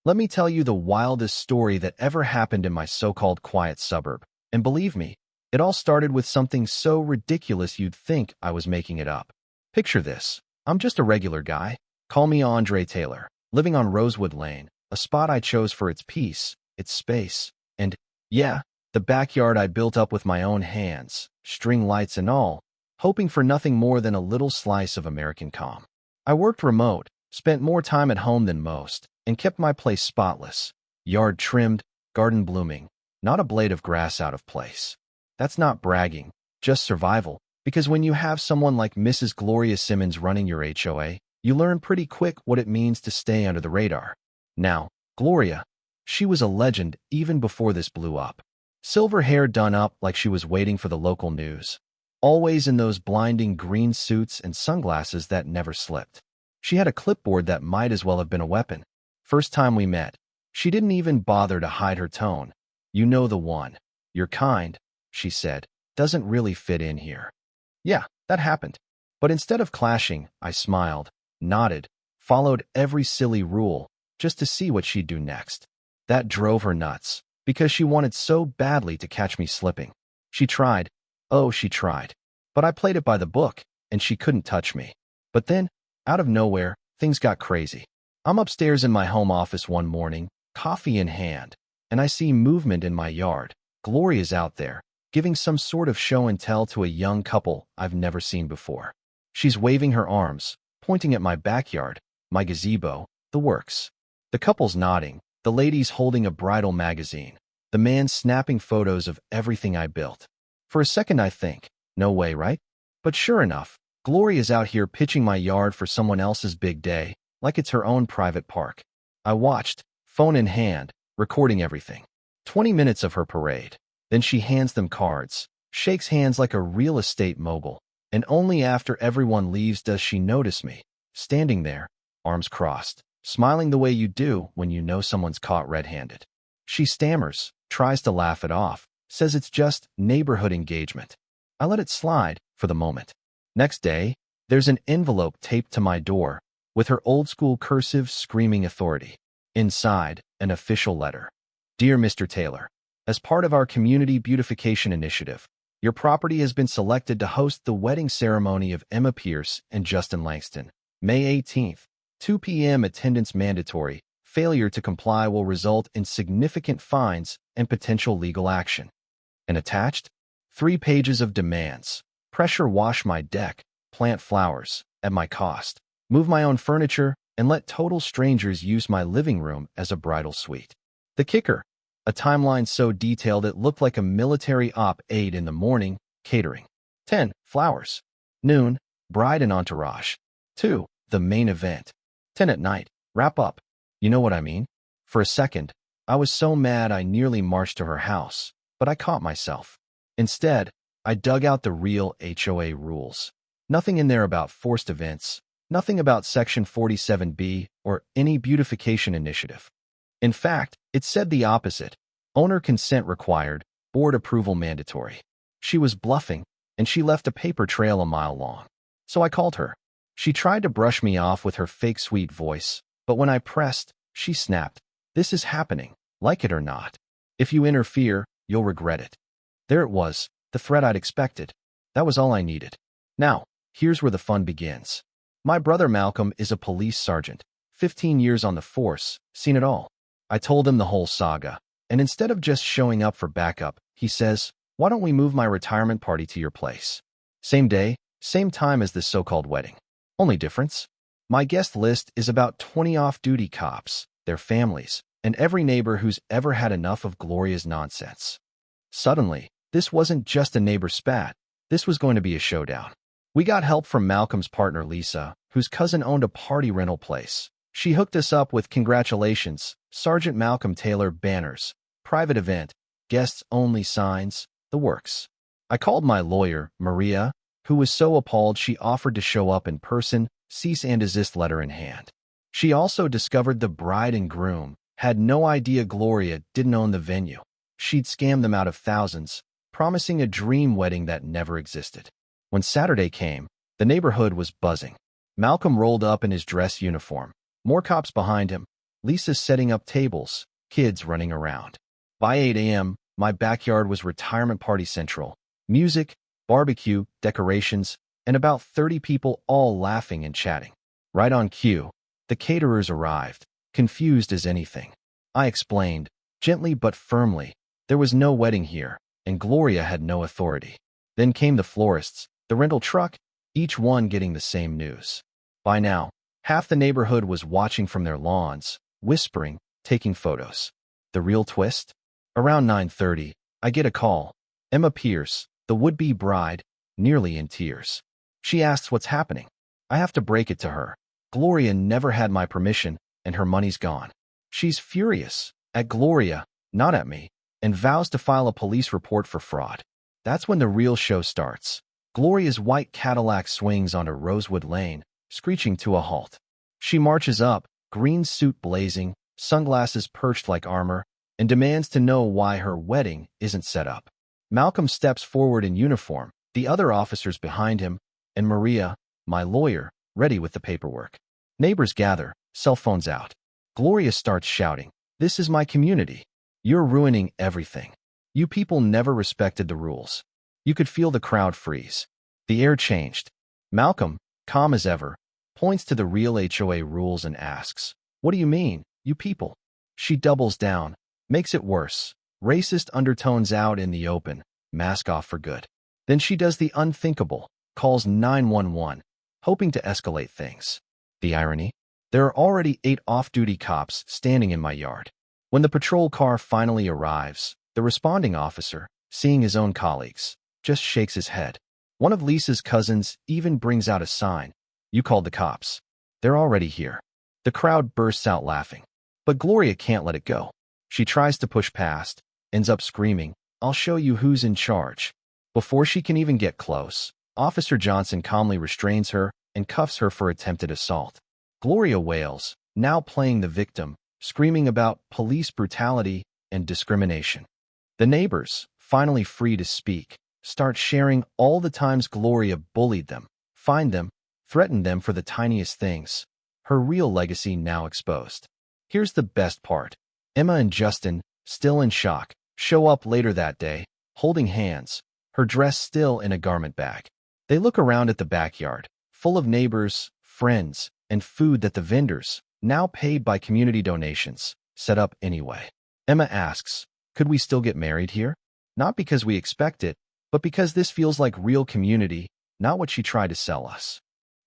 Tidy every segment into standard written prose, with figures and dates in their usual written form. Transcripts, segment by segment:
Let me tell you the wildest story that ever happened in my so-called quiet suburb. And believe me, it all started with something so ridiculous you'd think I was making it up. Picture this. I'm just a regular guy. Call me Andre Taylor, living on Rosewood Lane, a spot I chose for its peace, its space, and, yeah, the backyard I built up with my own hands, string lights and all, hoping for nothing more than a little slice of American calm. I worked remote, spent more time at home than most, and kept my place spotless. Yard trimmed, garden blooming, not a blade of grass out of place. That's not bragging, just survival, because when you have someone like Mrs. Gloria Simmons running your HOA, you learn pretty quick what it means to stay under the radar. Now, Gloria, she was a legend even before this blew up. Silver hair done up like she was waiting for the local news. Always in those blinding green suits and sunglasses that never slipped. She had a clipboard that might as well have been a weapon. First time we met, she didn't even bother to hide her tone. "You know the one. Your kind," she said, "doesn't really fit in here." Yeah, that happened. But instead of clashing, I smiled, nodded, followed every silly rule, just to see what she'd do next. That drove her nuts, because she wanted so badly to catch me slipping. She tried. Oh, she tried. But I played it by the book, and she couldn't touch me. But then, out of nowhere, things got crazy. I'm upstairs in my home office one morning, coffee in hand, and I see movement in my yard. Gloria's out there, giving some sort of show and tell to a young couple I've never seen before. She's waving her arms, pointing at my backyard, my gazebo, the works. The couple's nodding, the lady's holding a bridal magazine, the man snapping photos of everything I built. For a second I think, no way, right? But sure enough, Gloria's out here pitching my yard for someone else's big day, like it's her own private park. I watched, phone in hand, recording everything. 20 minutes of her parade. Then she hands them cards, shakes hands like a real estate mogul, and only after everyone leaves does she notice me, standing there, arms crossed, smiling the way you do when you know someone's caught red-handed. She stammers, tries to laugh it off, says it's just neighborhood engagement. I let it slide for the moment. Next day, there's an envelope taped to my door, with her old-school cursive screaming authority. Inside, an official letter. "Dear Mr. Taylor, as part of our community beautification initiative, your property has been selected to host the wedding ceremony of Emma Pierce and Justin Langston. May 18th, 2 p.m. attendance mandatory. Failure to comply will result in significant fines and potential legal action." And attached, 3 pages of demands. Pressure wash my deck, plant flowers, at my cost, move my own furniture, and let total strangers use my living room as a bridal suite. The kicker, a timeline so detailed it looked like a military op-ed in the morning, catering. 10, flowers. Noon, bride and entourage. 2, the main event. 10 at night, wrap up. You know what I mean? For a second, I was so mad I nearly marched to her house, but I caught myself. Instead, I dug out the real HOA rules. Nothing in there about forced events, nothing about Section 47B or any beautification initiative. In fact, it said the opposite. Owner consent required, board approval mandatory. She was bluffing, and she left a paper trail a mile long. So I called her. She tried to brush me off with her fake sweet voice, but when I pressed, she snapped, "This is happening, like it or not. If you interfere, you'll regret it." There it was, the threat I'd expected. That was all I needed. Now, here's where the fun begins. My brother Malcolm is a police sergeant, 15 years on the force, seen it all. I told him the whole saga, and instead of just showing up for backup, he says, "Why don't we move my retirement party to your place?" Same day, same time as this so-called wedding. Only difference? My guest list is about 20 off-duty cops, their families, and every neighbor who's ever had enough of Gloria's nonsense. Suddenly, this wasn't just a neighbor spat. This was going to be a showdown. We got help from Malcolm's partner Lisa, whose cousin owned a party rental place. She hooked us up with "Congratulations, Sergeant Malcolm Taylor" banners, private event, guests only signs, the works. I called my lawyer, Maria, who was so appalled she offered to show up in person, cease and desist letter in hand. She also discovered the bride and groom had no idea Gloria didn't own the venue. She'd scammed them out of thousands, promising a dream wedding that never existed. When Saturday came, the neighborhood was buzzing. Malcolm rolled up in his dress uniform, more cops behind him, Lisa's setting up tables, kids running around. By 8 a.m., my backyard was retirement party central. Music, barbecue, decorations, and about 30 people all laughing and chatting. Right on cue, the caterers arrived, confused as anything. I explained, gently but firmly, there was no wedding here, and Gloria had no authority. Then came the florists, the rental truck, each one getting the same news. By now, half the neighborhood was watching from their lawns, whispering, taking photos. The real twist? Around 9:30, I get a call. Emma Pierce, the would-be bride, nearly in tears. She asks what's happening. I have to break it to her. Gloria never had my permission, and her money's gone. She's furious, at Gloria, not at me, and vows to file a police report for fraud. That's when the real show starts. Gloria's white Cadillac swings onto Rosewood Lane, screeching to a halt. She marches up, green suit blazing, sunglasses perched like armor, and demands to know why her wedding isn't set up. Malcolm steps forward in uniform, the other officers behind him, and Maria, my lawyer, ready with the paperwork. Neighbors gather, cell phones out. Gloria starts shouting, "This is my community. You're ruining everything. You people never respected the rules." You could feel the crowd freeze. The air changed. Malcolm, calm as ever, points to the real HOA rules and asks, "What do you mean, you people?" She doubles down, makes it worse. Racist undertones out in the open, mask off for good. Then she does the unthinkable, calls 911, hoping to escalate things. The irony? There are already 8 off-duty cops standing in my yard. When the patrol car finally arrives, the responding officer, seeing his own colleagues, just shakes his head. One of Lisa's cousins even brings out a sign. "You called the cops. They're already here." The crowd bursts out laughing. But Gloria can't let it go. She tries to push past, ends up screaming, "I'll show you who's in charge." Before she can even get close, Officer Johnson calmly restrains her and cuffs her for attempted assault. Gloria wails, now playing the victim, screaming about police brutality and discrimination. The neighbors, finally free to speak, start sharing all the times Gloria bullied them, fined them, threatened them for the tiniest things. Her real legacy now exposed. Here's the best part. Emma and Justin, still in shock, show up later that day, holding hands, her dress still in a garment bag. They look around at the backyard, full of neighbors, friends, and food that the vendors, now paid by community donations, set up anyway. Emma asks, "Could we still get married here?" Not because we expect it, but because this feels like real community, not what she tried to sell us.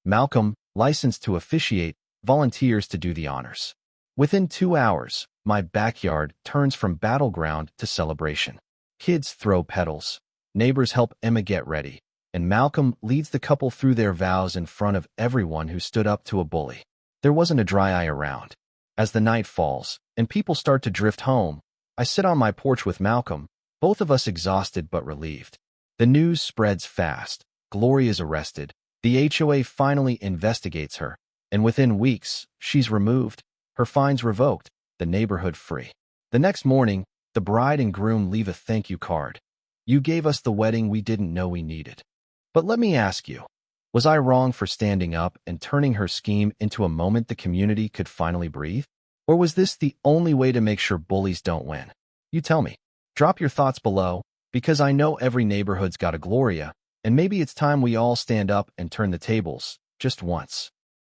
Malcolm, licensed to officiate, volunteers to do the honors. Within 2 hours, my backyard turns from battleground to celebration. Kids throw petals, neighbors help Emma get ready, and Malcolm leads the couple through their vows in front of everyone who stood up to a bully. There wasn't a dry eye around. As the night falls, and people start to drift home, I sit on my porch with Malcolm, both of us exhausted but relieved. The news spreads fast. Gloria's arrested. The HOA finally investigates her, and within weeks, she's removed, her fines revoked, the neighborhood free. The next morning, the bride and groom leave a thank you card. "You gave us the wedding we didn't know we needed." But let me ask you, was I wrong for standing up and turning her scheme into a moment the community could finally breathe? Or was this the only way to make sure bullies don't win? You tell me. Drop your thoughts below, because I know every neighborhood's got a Gloria, and maybe it's time we all stand up and turn the tables, just once.